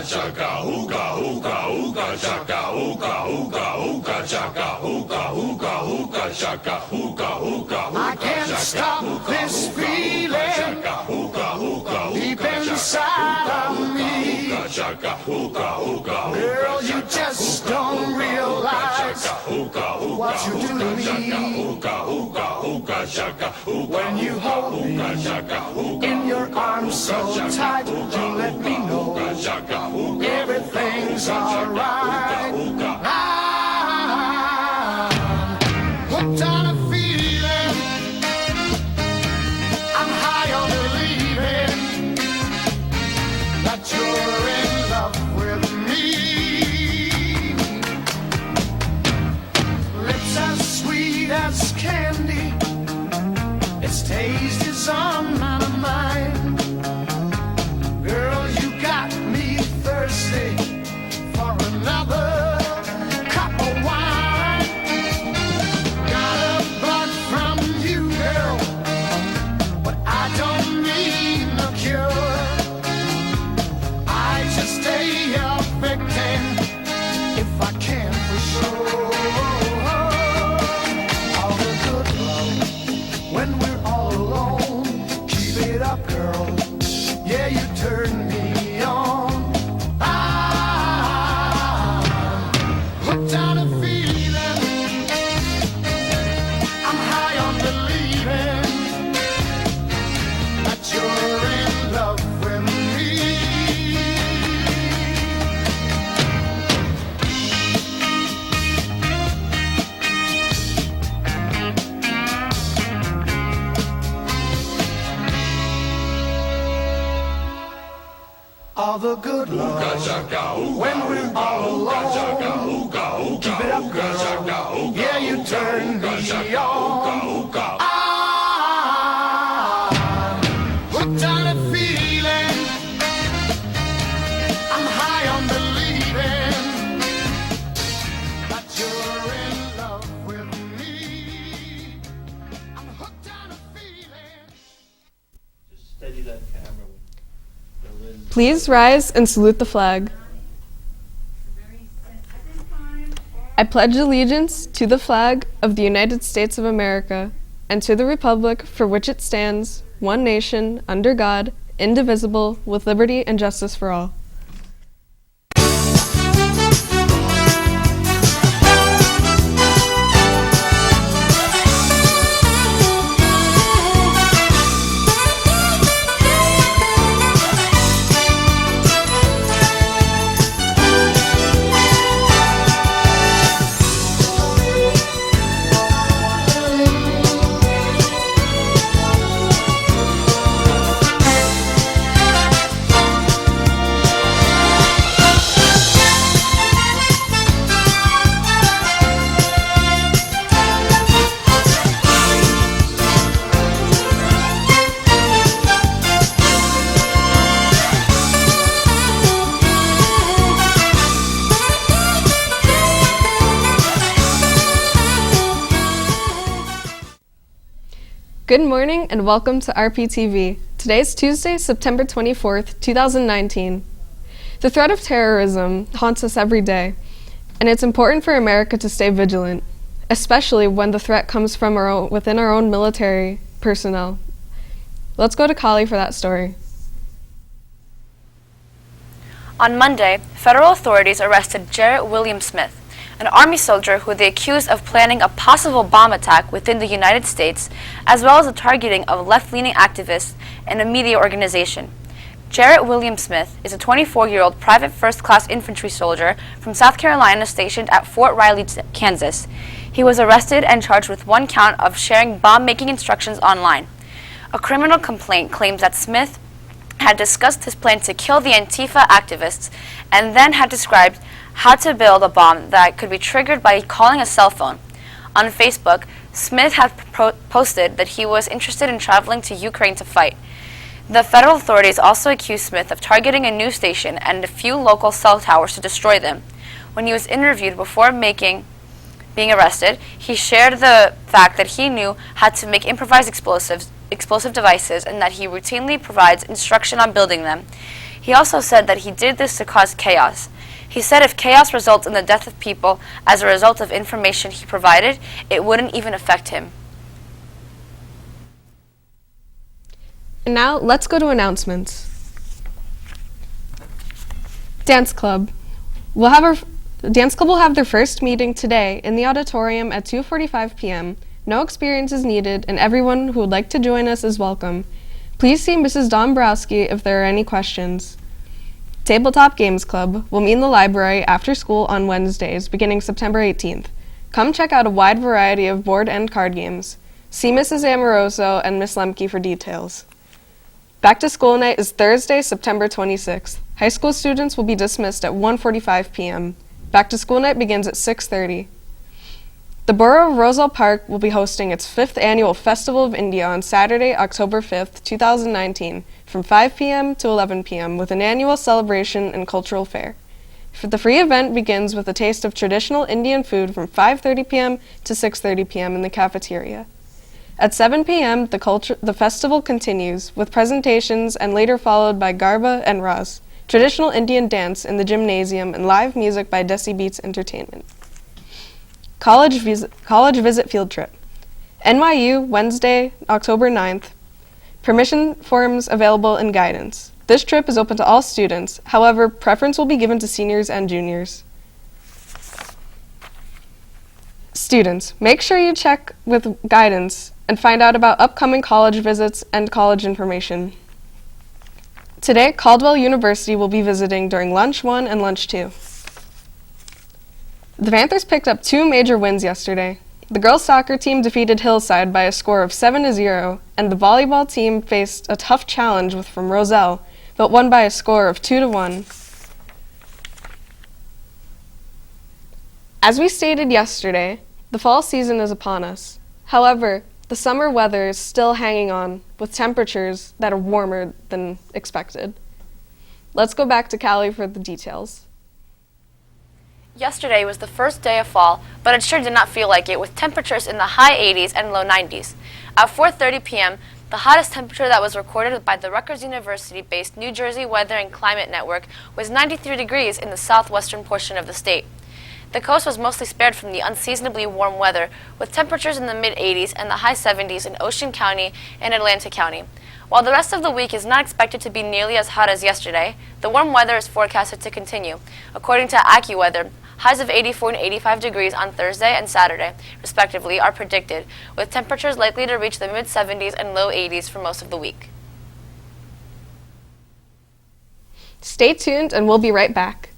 chaka, ooga, ooga, ooga, chaka, ooga, ooga, ooga, chaka, ooga, ooga, ooga, chaka, ooga, ooga, ooga, I can't stop this feeling deep inside of me. Girl, you just don't realize what you do to me. When you hold me in your arms so tight, you let me know everything's alright. I'm hooked on a feeling, I'm high on believing that you're in love with me. Lips as sweet as candy, its taste is on my mind. Girl, you got me thirsty for another cup of wine. Got a bug from you, girl, but I don't need no cure. I just stay a victim if I can for sure. All the good love when we're all alone. Keep it up, girl. Yeah, you turn me on. I'm hooked on a feeling, I'm high on believing that you're in love with me. All the good love when we're all alone. Keep it up, girl. Yeah, you turn me on. I'm hooked on a feeling, I'm high on believing that you're in love with me. I'm hooked on a feeling. Just steady that camera. Please rise and salute the flag. I pledge allegiance to the flag of the United States of America and to the republic for which it stands, one nation, under God, indivisible, with liberty and justice for all. Good morning and welcome to RPtv. Today is Tuesday, September 24th, 2019. The threat of terrorism haunts us every day, and it's important for America to stay vigilant, especially when the threat comes from within our own military personnel. Let's go to Kali for that story. On Monday, federal authorities arrested Jarrett William Smith, an Army soldier who they accused of planning a possible bomb attack within the United States, as well as the targeting of left-leaning activists and a media organization. Jarrett William Smith is a 24-year-old private first-class infantry soldier from South Carolina stationed at Fort Riley, Kansas. He was arrested and charged with one count of sharing bomb-making instructions online. A criminal complaint claims that Smith had discussed his plan to kill the Antifa activists and then had described how to build a bomb that could be triggered by calling a cell phone. On Facebook, Smith had posted that he was interested in traveling to Ukraine to fight. The federal authorities also accused Smith of targeting a news station and a few local cell towers to destroy them. When he was interviewed before being arrested, he shared the fact that he knew how to make improvised explosive devices and that he routinely provides instruction on building them. He also said that he did this to cause chaos. He said if chaos results in the death of people as a result of information he provided, it wouldn't even affect him. And now, let's go to announcements. Dance Club. Dance Club will have their first meeting today in the auditorium at 2:45 p.m. No experience is needed, and everyone who would like to join us is welcome. Please see Mrs. Dombrowski if there are any questions. Tabletop Games Club will meet in the library after school on Wednesdays, beginning September 18th. Come check out a wide variety of board and card games. See Mrs. Amoroso and Miss Lemke for details. Back to School Night is Thursday, September 26th. High school students will be dismissed at 1:45 p.m. Back to School Night begins at 6:30. The Borough of Roselle Park will be hosting its 5th annual Festival of India on Saturday, October 5th, 2019, from 5 p.m. to 11 p.m. with an annual celebration and cultural fair. The free event begins with a taste of traditional Indian food from 5:30 p.m. to 6:30 p.m. in the cafeteria. At 7 p.m., the festival continues with presentations and later followed by Garba and Ras, traditional Indian dance in the gymnasium, and live music by Desi Beats Entertainment. College visit field trip. NYU, Wednesday, October 9th. Permission forms available in guidance. This trip is open to all students. However, preference will be given to seniors and juniors. Students, make sure you check with guidance and find out about upcoming college visits and college information. Today, Caldwell University will be visiting during Lunch 1 and Lunch 2. The Panthers picked up 2 major wins yesterday. The girls' soccer team defeated Hillside by a score of 7-0, and the volleyball team faced a tough challenge from Roselle, but won by a score of 2-1. As we stated yesterday, the fall season is upon us. However, the summer weather is still hanging on, with temperatures that are warmer than expected. Let's go back to Callie for the details. Yesterday was the first day of fall, but it sure did not feel like it, with temperatures in the high 80s and low 90s. At 4:30 p.m., the hottest temperature that was recorded by the Rutgers University-based New Jersey Weather and Climate Network was 93 degrees in the southwestern portion of the state. The coast was mostly spared from the unseasonably warm weather, with temperatures in the mid-80s and the high 70s in Ocean County and Atlantic County. While the rest of the week is not expected to be nearly as hot as yesterday, the warm weather is forecasted to continue. According to AccuWeather, highs of 84 and 85 degrees on Thursday and Saturday, respectively, are predicted, with temperatures likely to reach the mid-70s and low 80s for most of the week. Stay tuned and we'll be right back.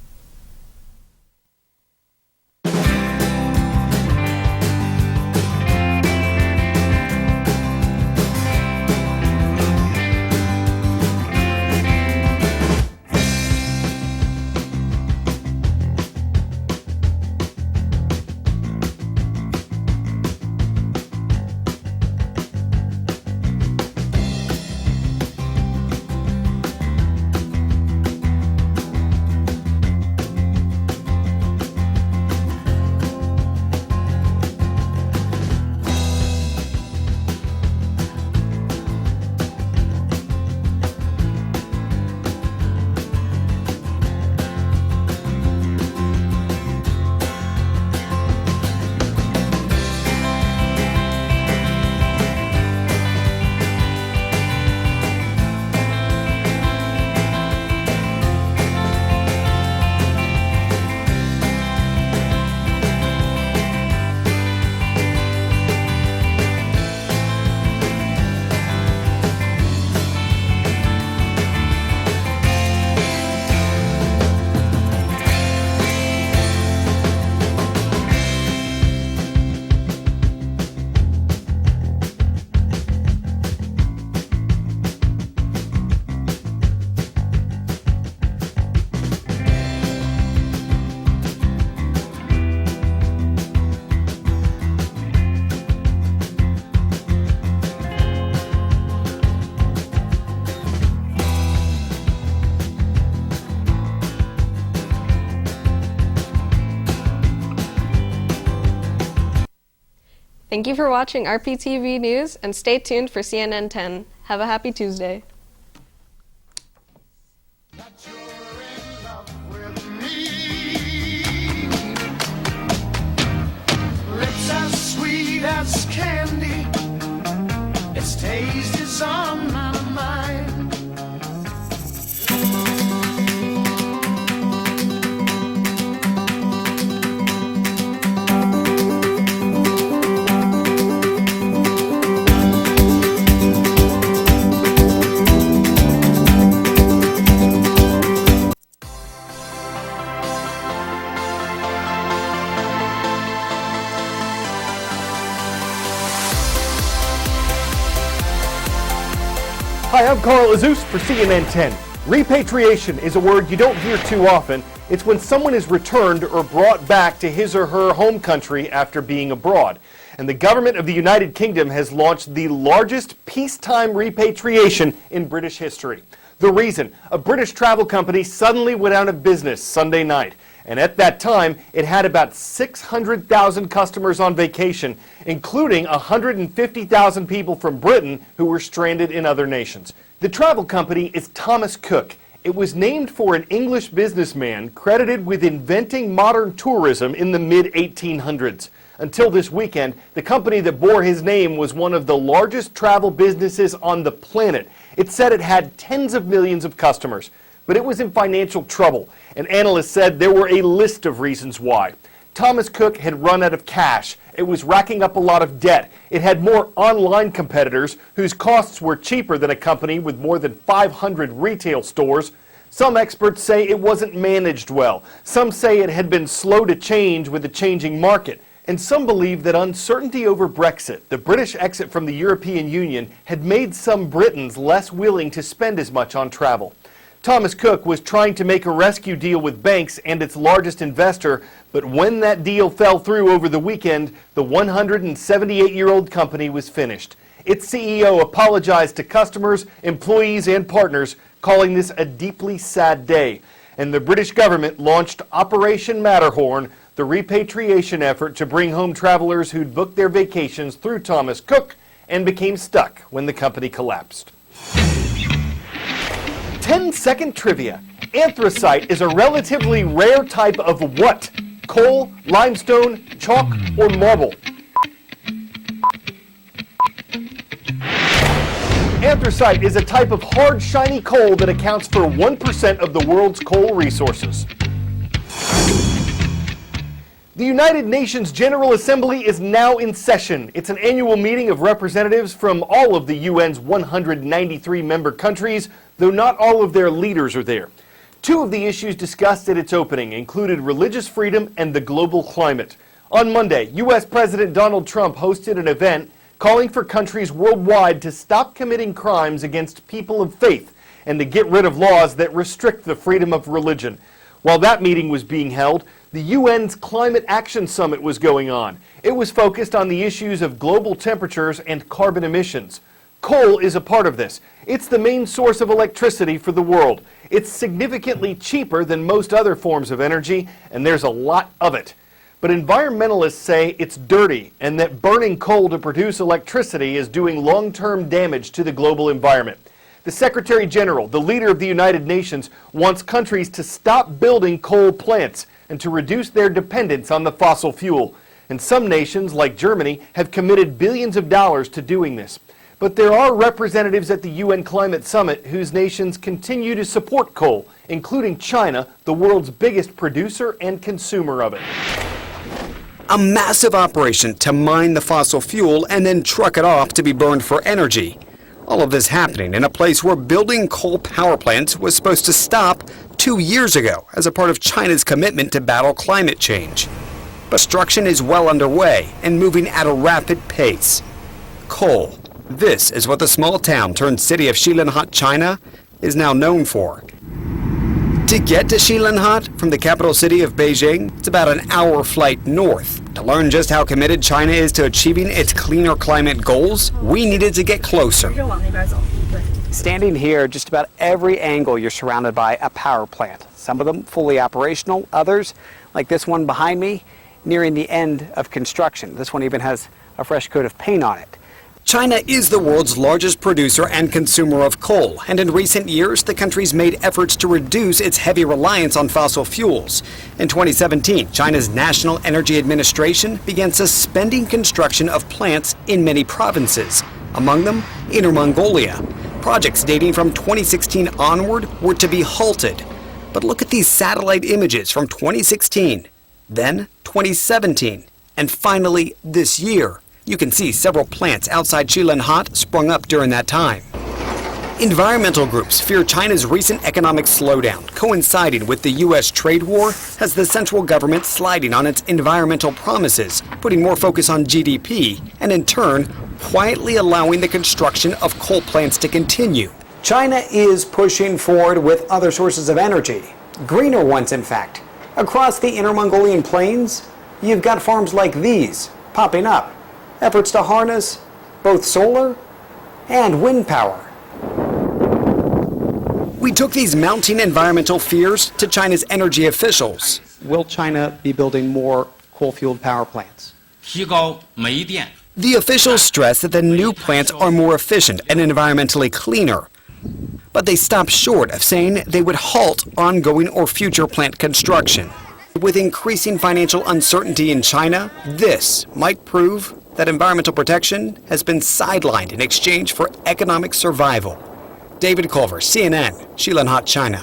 Thank you for watching RPtv News, and stay tuned for CNN 10. Have a happy Tuesday. Got I'm Carl Azus for CNN 10. Repatriation is a word you don't hear too often. It's when someone is returned or brought back to his or her home country after being abroad. And the government of the United Kingdom has launched the largest peacetime repatriation in British history. The reason, a British travel company suddenly went out of business Sunday night. And at that time, it had about 600,000 customers on vacation, including 150,000 people from Britain who were stranded in other nations. The travel company is Thomas Cook. It was named for an English businessman credited with inventing modern tourism in the mid-1800s. Until this weekend, the company that bore his name was one of the largest travel businesses on the planet. It said it had tens of millions of customers. But it was in financial trouble, and analysts said there were a list of reasons why. Thomas Cook had run out of cash. It was racking up a lot of debt. It had more online competitors whose costs were cheaper than a company with more than 500 retail stores. Some experts say it wasn't managed well. Some say it had been slow to change with the changing market. And some believe that uncertainty over Brexit, the British exit from the European Union, had made some Britons less willing to spend as much on travel. Thomas Cook was trying to make a rescue deal with banks and its largest investor, but when that deal fell through over the weekend, the 178-year-old company was finished. Its CEO apologized to customers, employees, and partners, calling this a deeply sad day. And the British government launched Operation Matterhorn, the repatriation effort to bring home travelers who'd booked their vacations through Thomas Cook and became stuck when the company collapsed. 10-second trivia. Anthracite is a relatively rare type of what? Coal, limestone, chalk, or marble? Anthracite is a type of hard, shiny coal that accounts for 1% of the world's coal resources. The United Nations General Assembly is now in session. It's an annual meeting of representatives from all of the UN's 193 member countries, though not all of their leaders are there. Two of the issues discussed at its opening included religious freedom and the global climate. On Monday, U.S. President Donald Trump hosted an event calling for countries worldwide to stop committing crimes against people of faith and to get rid of laws that restrict the freedom of religion. While that meeting was being held, the UN's Climate Action Summit was going on. It was focused on the issues of global temperatures and carbon emissions. Coal is a part of this. It's the main source of electricity for the world. It's significantly cheaper than most other forms of energy, and there's a lot of it. But environmentalists say it's dirty and that burning coal to produce electricity is doing long-term damage to the global environment. The Secretary General, the leader of the United Nations, wants countries to stop building coal plants and to reduce their dependence on the fossil fuel. And some nations, like Germany, have committed billions of dollars to doing this. But there are representatives at the UN Climate Summit whose nations continue to support coal, including China, the world's biggest producer and consumer of it. A massive operation to mine the fossil fuel and then truck it off to be burned for energy. All of this happening in a place where building coal power plants was supposed to stop 2 years ago as a part of China's commitment to battle climate change. Construction is well underway and moving at a rapid pace. Coal. This is what the small town turned city of Shilanhat, China, is now known for. To get to Shilanhat from the capital city of Beijing, it's about an hour flight north. To learn just how committed China is to achieving its cleaner climate goals, we needed to get closer. Standing here, just about every angle you're surrounded by a power plant. Some of them fully operational, others, like this one behind me, nearing the end of construction. This one even has a fresh coat of paint on it. China is the world's largest producer and consumer of coal, and in recent years, the country's made efforts to reduce its heavy reliance on fossil fuels. In 2017, China's National Energy Administration began suspending construction of plants in many provinces, among them Inner Mongolia. Projects dating from 2016 onward were to be halted. But look at these satellite images from 2016, then 2017, and finally this year. You can see several plants outside Shilanhat sprung up during that time. Environmental groups fear China's recent economic slowdown, coinciding with the U.S. trade war, has the central government sliding on its environmental promises, putting more focus on GDP, and in turn, quietly allowing the construction of coal plants to continue. China is pushing forward with other sources of energy, greener ones in fact. Across the Inner Mongolian plains, you've got farms like these popping up. Efforts to harness both solar and wind power. We took these mounting environmental fears to China's energy officials. Will China be building more coal-fueled power plants? 提高煤电 The officials stress that the new plants are more efficient and environmentally cleaner. But they stopped short of saying they would halt ongoing or future plant construction. With increasing financial uncertainty in China, this might prove that environmental protection has been sidelined in exchange for economic survival. David Culver, CNN, Shilanhat, China.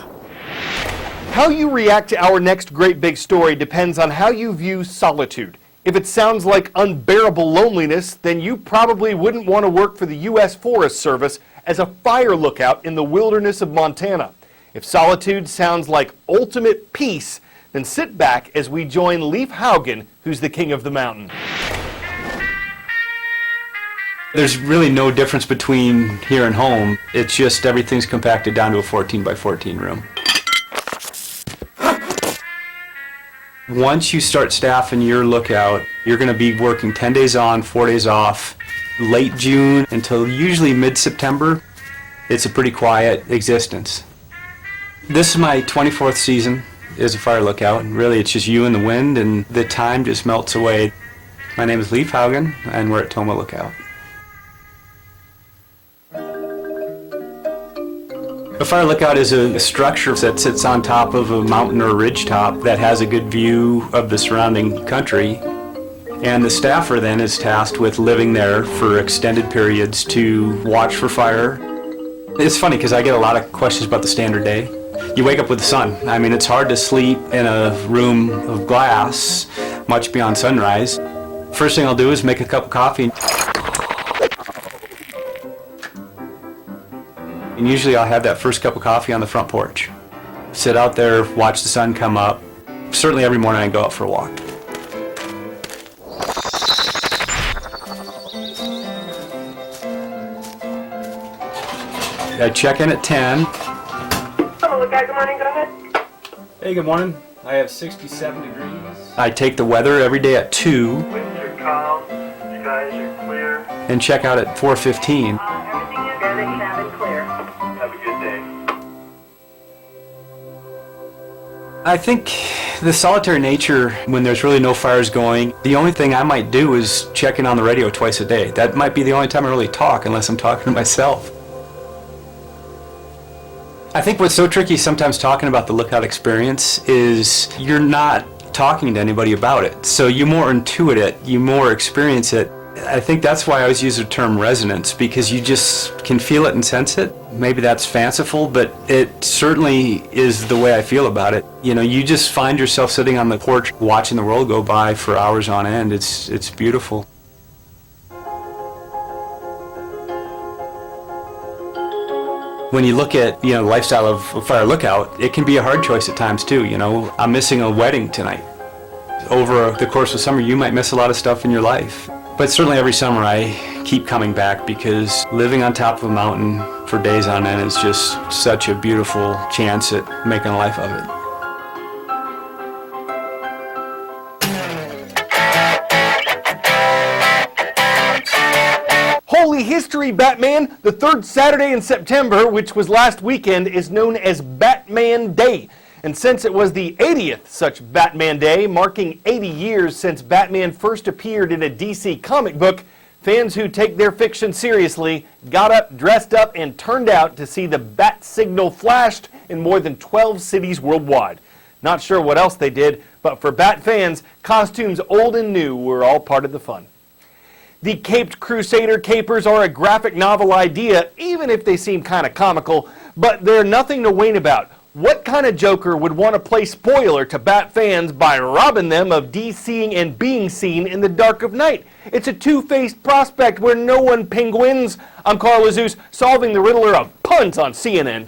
How you react to our next great big story depends on how you view solitude. If it sounds like unbearable loneliness, then you probably wouldn't want to work for the U.S. Forest Service as a fire lookout in the wilderness of Montana. If solitude sounds like ultimate peace, then sit back as we join Leif Haugen, who's the king of the mountain. There's really no difference between here and home. It's just everything's compacted down to a 14 by 14 room. Once you start staffing your lookout, you're going to be working 10 days on, 4 days off. Late June until usually mid-September, it's a pretty quiet existence. This is my 24th season as a fire lookout, and really it's just you and the wind, and the time just melts away. My name is Leif Haugen, and we're at Toma Lookout. A fire lookout is a structure that sits on top of a mountain or ridge top that has a good view of the surrounding country. And the staffer then is tasked with living there for extended periods to watch for fire. It's funny because I get a lot of questions about the standard day. You wake up with the sun. I mean, it's hard to sleep in a room of glass much beyond sunrise. First thing I'll do is make a cup of coffee. And usually I'll have that first cup of coffee on the front porch. Sit out there, watch the sun come up. Certainly every morning I go out for a walk. I check in at 10. Hello, guy. Good morning. Go ahead. Hey, good morning. I have 67 degrees. I take the weather every day at 2. Winds are calm. Skies are clear. And check out at 4:15. Everything is good and sound and clear. Have a good day. I think the solitary nature, when there's really no fires going, the only thing I might do is check in on the radio twice a day. That might be the only time I really talk, unless I'm talking to myself. I think what's so tricky sometimes talking about the lookout experience is you're not talking to anybody about it. So you more intuit it, you more experience it. I think that's why I always use the term resonance, because you just can feel it and sense it. Maybe that's fanciful, but it certainly is the way I feel about it. You know, you just find yourself sitting on the porch watching the world go by for hours on end. It's beautiful. When you look at, the lifestyle of a fire lookout, it can be a hard choice at times too. I'm missing a wedding tonight. Over the course of summer, you might miss a lot of stuff in your life. But certainly every summer I keep coming back, because living on top of a mountain for days on end is just such a beautiful chance at making a life of it. Holy history, Batman! The third Saturday in September, which was last weekend, is known as Batman Day. And since it was the 80th such Batman Day, marking 80 years since Batman first appeared in a DC comic book, fans who take their fiction seriously got up, dressed up, and turned out to see the bat signal flashed in more than 12 cities worldwide. Not sure what else they did, but for Bat fans, costumes old and new were all part of the fun. The Caped Crusader capers are a graphic novel idea, even if they seem kind of comical, but they're nothing to whine about. What kind of Joker would want to play spoiler to Bat fans by robbing them of de-seeing and being seen in the dark of night? It's a two-faced prospect where no one penguins. I'm Carl Azuz, solving the riddler of puns on CNN.